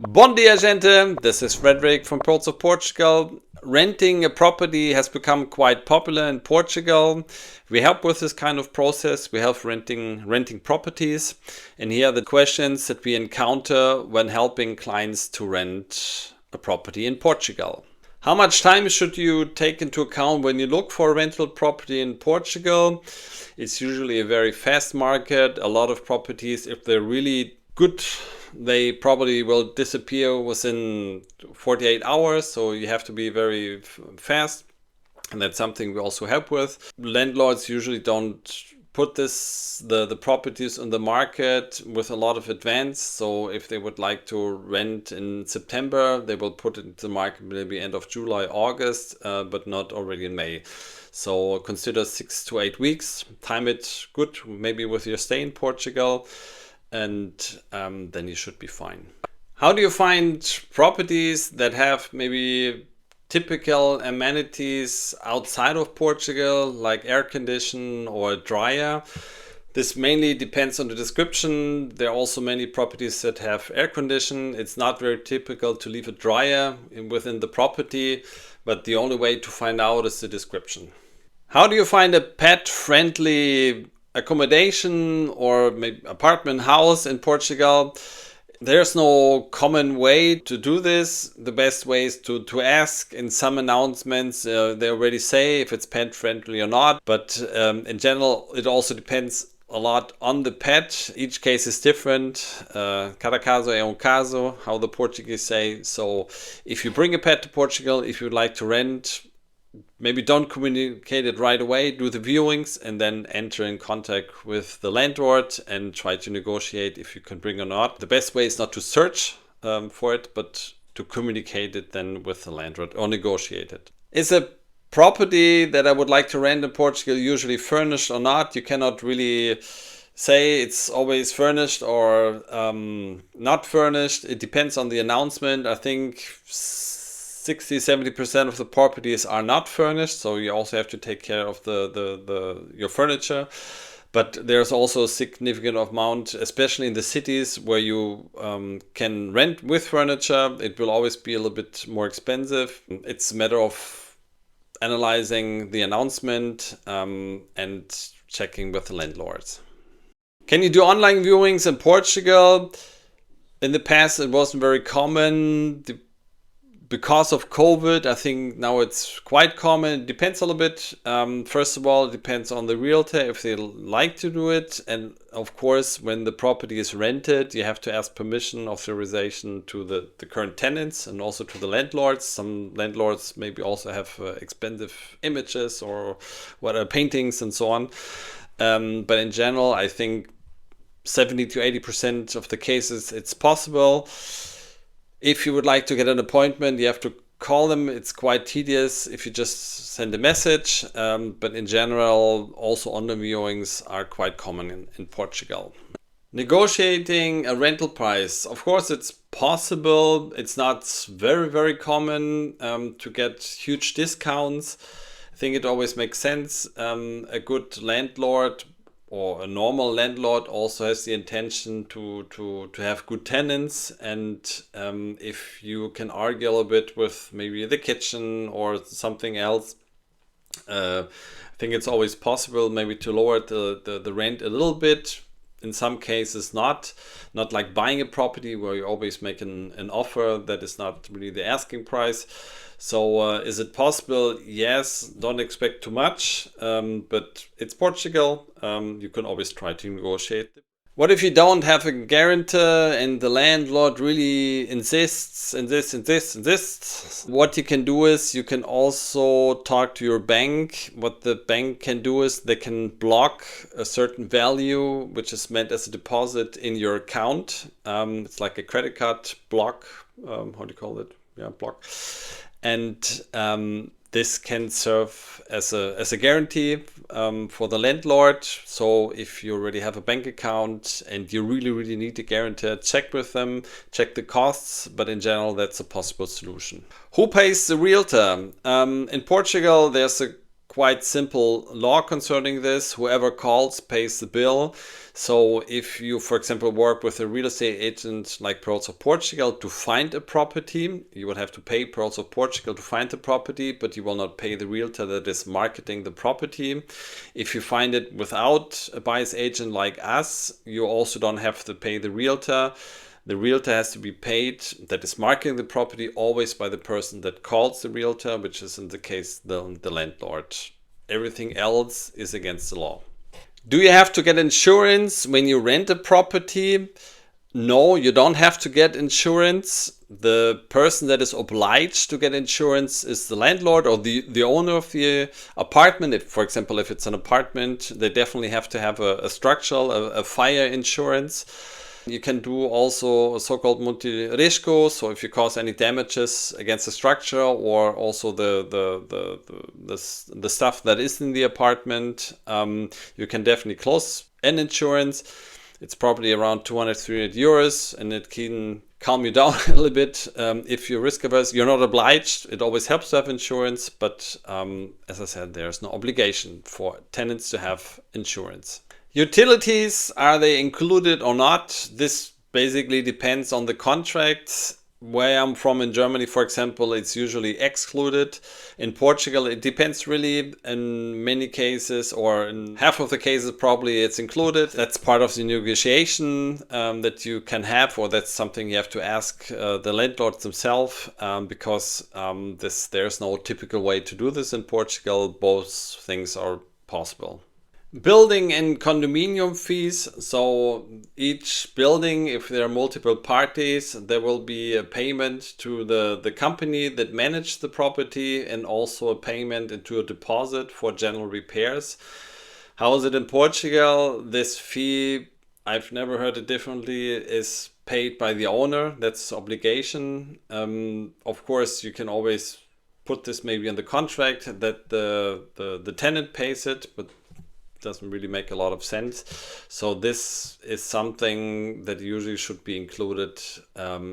Bom dia, gente. This is Frederick from Ports of Portugal. Renting a property has become quite popular in Portugal. We help with this kind of process. We help renting properties. And here are the questions that we encounter when helping clients to rent a property in Portugal. How much time should you take into account when you look for a rental property in Portugal? It's usually a very fast market. A lot of properties, if they're really good, they probably will disappear within 48 hours. So you have to be very fast. And that's something we also help with. Landlords usually don't put the properties on the market with a lot of advance. So if they would like to rent in September, they will put it into the market maybe end of July, August, but not already in May. So consider 6 to 8 weeks. Time it good, maybe with your stay in Portugal, and then you should be fine. How do you find properties that have maybe typical amenities outside of Portugal, like air condition or a dryer? This mainly depends on the description. There are also many properties that have air condition. It's not very typical to leave a dryer within the property, but the only way to find out is the description. How do you find a pet-friendly accommodation or maybe apartment house in Portugal? There's no common way to do this. The best way is to ask. In some announcements, they already say if it's pet friendly or not. But in general, it also depends a lot on the pet. Each case is different. Cada caso é caso, how the Portuguese say. So if you bring a pet to Portugal, if you'd like to rent, maybe don't communicate it right away, do the viewings, and then enter in contact with the landlord and try to negotiate if you can bring or not. The best way is not to search for it, but to communicate it then with the landlord or negotiate it. Is a property that I would like to rent in Portugal usually furnished or not? You cannot really say it's always furnished or not furnished. It depends on the announcement. I think 60-70% of the properties are not furnished, so you also have to take care of your furniture. But there's also a significant amount, especially in the cities where you can rent with furniture. It will always be a little bit more expensive. It's a matter of analyzing the announcement and checking with the landlords. Can you do online viewings in Portugal? In the past, it wasn't very common. Because of COVID, I think now it's quite common. It depends a little bit. First of all, it depends on the realtor if they like to do it. And of course, when the property is rented, you have to ask permission, authorization to the current tenants and also to the landlords. Some landlords maybe also have expensive images or paintings and so on. But in general, I think 70 to 80% of the cases, it's possible. If you would like to get an appointment, you have to call them. It's quite tedious if you just send a message. But in general, also online viewings are quite common in Portugal. Negotiating a rental price. Of course, it's possible. It's not very, very common to get huge discounts. I think it always makes sense. A good landlord or a normal landlord also has the intention to have good tenants, and if you can argue a little bit with maybe the kitchen or something else, I think it's always possible maybe to lower the rent a little bit. In some cases not like buying a property where you always make an offer that is not really the asking price. So is it possible? Yes, don't expect too much, but it's Portugal. You can always try to negotiate. What if you don't have a guarantor and the landlord really insists? What you can do is you can also talk to your bank. What the bank can do is they can block a certain value which is meant as a deposit in your account. It's like a credit card block. How do you call it? Yeah, block. And this can serve as a guarantee for the landlord. So if you already have a bank account and you really need a guarantor, check with them, check the costs. But in general, that's a possible solution. Who pays the realtor? In Portugal, there's a quite simple law concerning this. Whoever calls pays the bill. So if you, for example, work with a real estate agent like Pearls of Portugal to find a property, you will have to pay Pearls of Portugal to find the property, but you will not pay the realtor that is marketing the property. If you find it without a buyer's agent like us, you also don't have to pay the realtor. The realtor has to be paid, that is marketing the property, always by the person that calls the realtor, which is in the case the landlord. Everything else is against the law. Do you have to get insurance when you rent a property? No, you don't have to get insurance. The person that is obliged to get insurance is the landlord or the owner of the apartment. If, for example, if it's an apartment, they definitely have to have a structural, a fire insurance. You can do also a so-called multi-risco, so if you cause any damages against the structure or also the stuff that is in the apartment, you can definitely close an insurance. It's probably around 200-300 euros, and it can calm you down a little bit if you're risk averse. You're not obliged. It always helps to have insurance, but as I said, there's no obligation for tenants to have insurance. Utilities, are they included or not? This basically depends on the contracts. Where I'm from in Germany, for example, it's usually excluded. In Portugal, it depends really. In many cases, or in half of the cases, probably it's included. That's part of the negotiation that you can have, or that's something you have to ask the landlords themselves, because there's no typical way to do this in Portugal. Both things are possible. Building and condominium fees. So each building, if there are multiple parties, there will be a payment to the company that managed the property, and also a payment into a deposit for general repairs. How is it in Portugal? This fee, I've never heard it differently, is paid by the owner. That's obligation. Of course, you can always put this maybe in the contract that the tenant pays it, but doesn't really make a lot of sense. So this is something that usually should be included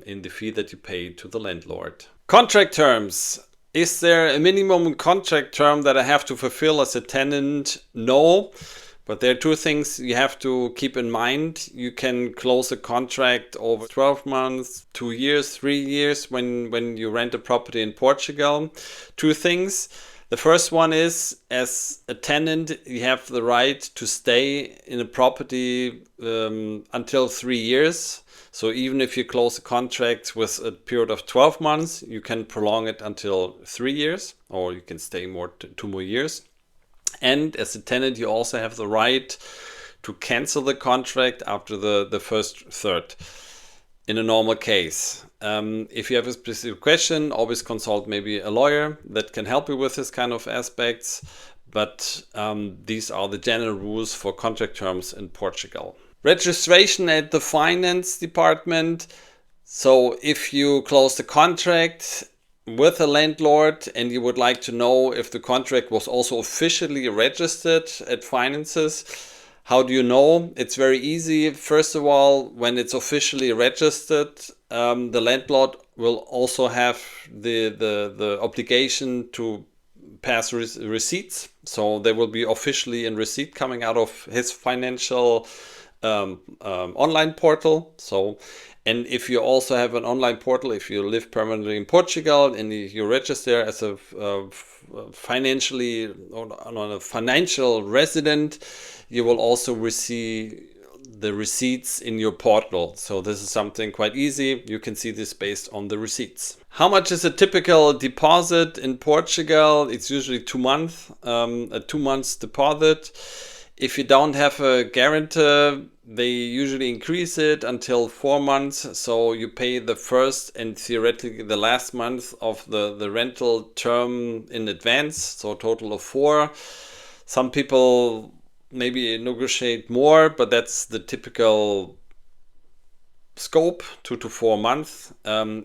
in the fee that you pay to the landlord. Contract terms. Is there a minimum contract term that I have to fulfill as a tenant? No. But there are two things you have to keep in mind. You can close a contract over 12 months, 2 years, 3 years when you rent a property in Portugal. Two things. The first one is, as a tenant, you have the right to stay in a property until 3 years. So even if you close a contract with a period of 12 months, you can prolong it until 3 years, or you can stay more 2 more years. And as a tenant, you also have the right to cancel the contract after the first third in a normal case. If you have a specific question, always consult maybe a lawyer that can help you with this kind of aspects. But these are the general rules for contract terms in Portugal. Registration at the finance department. So if you close the contract with a landlord and you would like to know if the contract was also officially registered at finances, how do you know? It's very easy. First of all, when it's officially registered, the landlord will also have the obligation to pass receipts. So there will be officially a receipt coming out of his financial online portal. So, and if you also have an online portal, if you live permanently in Portugal and you register as a financial resident, you will also receive the receipts in your portal. So this is something quite easy. You can see this based on the receipts. How much is a typical deposit in Portugal? It's usually 2 months, a 2 months deposit. If you don't have a guarantor, they usually increase it until 4 months. So you pay the first and theoretically the last month of the rental term in advance. So a total of 4. Some people maybe negotiate more, but that's the typical scope, 2 to 4 months.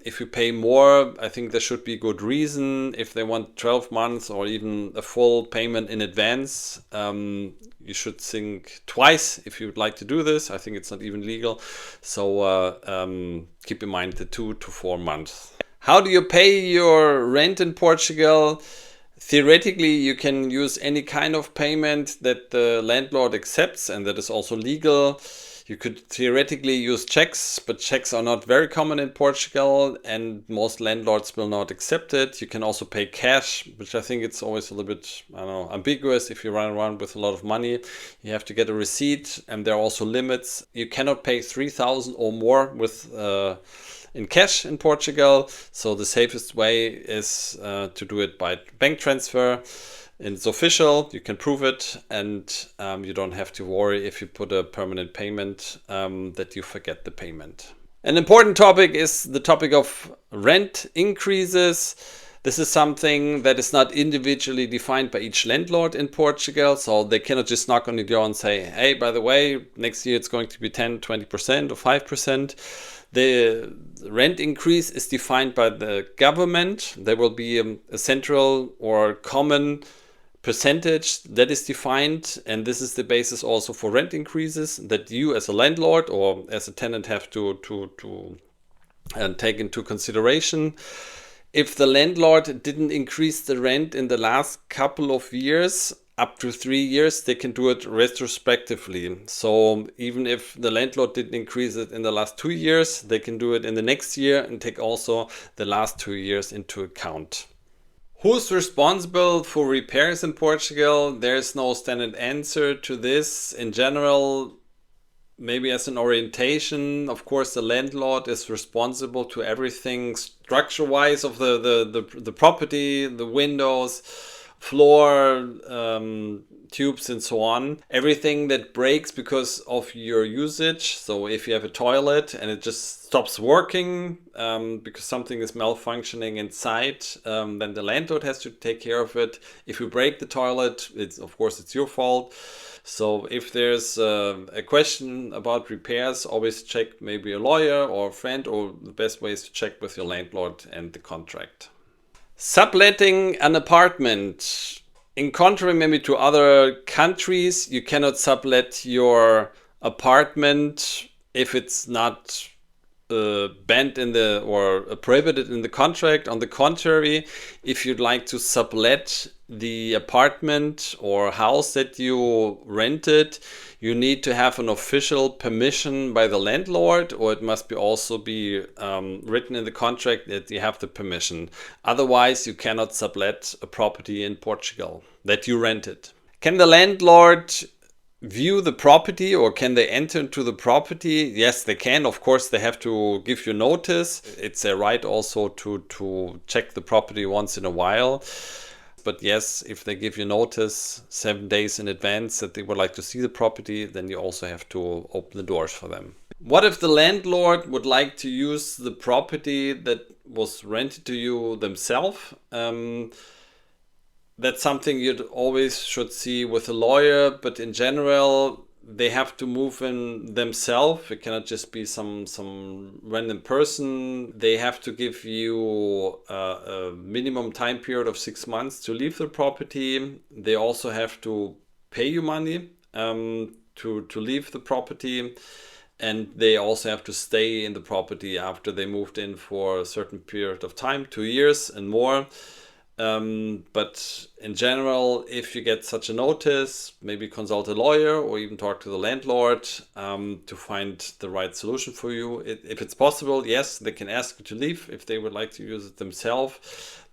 If you pay more, I think there should be good reason. If they want 12 months or even a full payment in advance, you should think twice if you would like to do this. I think it's not even legal. So keep in mind the 2 to 4 months. How do you pay your rent in Portugal? Theoretically, you can use any kind of payment that the landlord accepts and that is also legal. You could theoretically use checks, but checks are not very common in Portugal and most landlords will not accept it. You can also pay cash, which I think it's always a little bit, I don't know, ambiguous. If you run around with a lot of money, you have to get a receipt, and there are also limits. You cannot pay 3,000 or more with in cash in Portugal. So the safest way is to do it by bank transfer. And it's official, you can prove it, and you don't have to worry if you put a permanent payment that you forget the payment. An important topic is the topic of rent increases. This is something that is not individually defined by each landlord in Portugal. So they cannot just knock on your door and say, hey, by the way, next year it's going to be 10, 20% or 5%. The rent increase is defined by the government. There will be a central or common percentage that is defined, and this is the basis also for rent increases that you as a landlord or as a tenant have to take into consideration. If the landlord didn't increase the rent in the last couple of years, up to 3 years, they can do it retrospectively. So even if the landlord didn't increase it in the last 2 years, they can do it in the next year and take also the last 2 years into account. Who's responsible for repairs in Portugal? There's no standard answer to this. In general, maybe as an orientation, of course, the landlord is responsible to everything structure-wise of the property, the windows, floor, tubes and so on. Everything that breaks because of your usage. So if you have a toilet and it just stops working because something is malfunctioning inside, then the landlord has to take care of it. If you break the toilet, of course it's your fault. So if there's a question about repairs, always check maybe a lawyer or a friend, or the best way is to check with your landlord and the contract. Subletting an apartment. In contrary maybe to other countries, you cannot sublet your apartment if it's not banned in the or prohibited in the contract. On the contrary, if you'd like to sublet the apartment or house that you rented, you need to have an official permission by the landlord, or it must be also be written in the contract that you have the permission. Otherwise, you cannot sublet a property in Portugal that you rented. Can the landlord view the property, or can they enter into the property? Yes, they can. Of course, they have to give you notice. It's their right also to check the property once in a while. But yes, if they give you notice 7 days in advance that they would like to see the property, then you also have to open the doors for them. What if the landlord would like to use the property that was rented to you themselves? That's something you'd always should see with a lawyer, but in general, they have to move in themselves. It cannot just be some random person. They have to give you a minimum time period of 6 months to leave the property. They also have to pay you money to leave the property. And they also have to stay in the property after they moved in for a certain period of time, 2 years and more. But in general, if you get such a notice, maybe consult a lawyer or even talk to the landlord to find the right solution for you. If it's possible, yes, they can ask you to leave if they would like to use it themselves.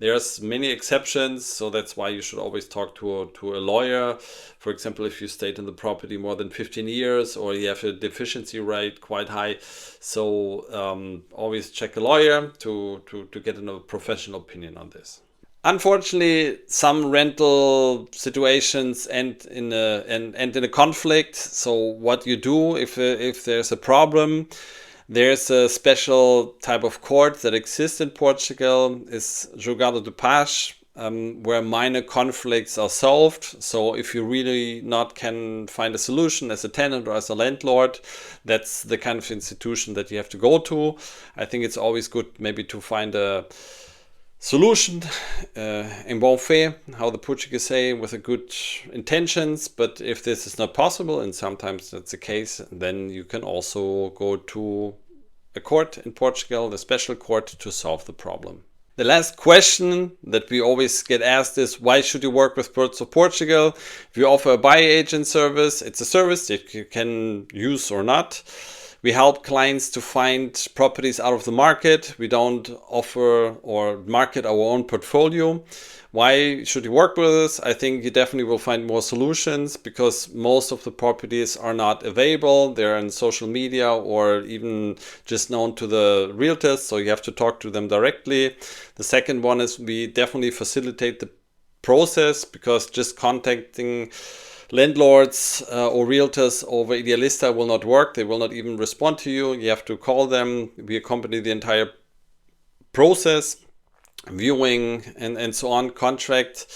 There's many exceptions, so that's why you should always talk to a lawyer. For example, if you stayed in the property more than 15 years or you have a deficiency rate quite high. So always check a lawyer to get a professional opinion on this. Unfortunately, some rental situations end in a conflict. So what you do if there's a problem, there's a special type of court that exists in Portugal, is Julgados de Paz, where minor conflicts are solved. So if you really not can find a solution as a tenant or as a landlord, that's the kind of institution that you have to go to. I think it's always good maybe to find a solution in bon fait, how the Portuguese say, with a good intentions. But if this is not possible, and sometimes that's the case, then you can also go to a court in Portugal, the special court, to solve the problem. The last question that we always get asked is, why should you work with Birds of Portugal? If you offer a buy agent service, it's a service that you can use or not. We help clients to find properties out of the market. We don't offer or market our own portfolio. Why should you work with us? I think you definitely will find more solutions because most of the properties are not available. They're in social media or even just known to the realtors, so you have to talk to them directly. The second one is we definitely facilitate the process because just contacting landlords or realtors over Idealista will not work. They will not even respond to you. You have to call them. We accompany the entire process, viewing and so on, contract.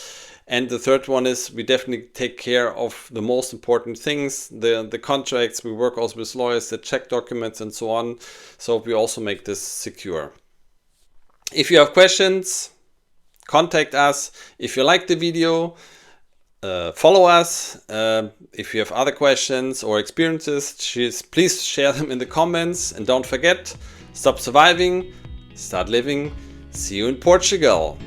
And the third one is we definitely take care of the most important things, the contracts. We work also with lawyers that check documents and so on. So we also make this secure. If you have questions, contact us. If you like the video, follow us. If you have other questions or experiences, please share them in the comments. And don't forget, stop surviving, start living. See you in Portugal.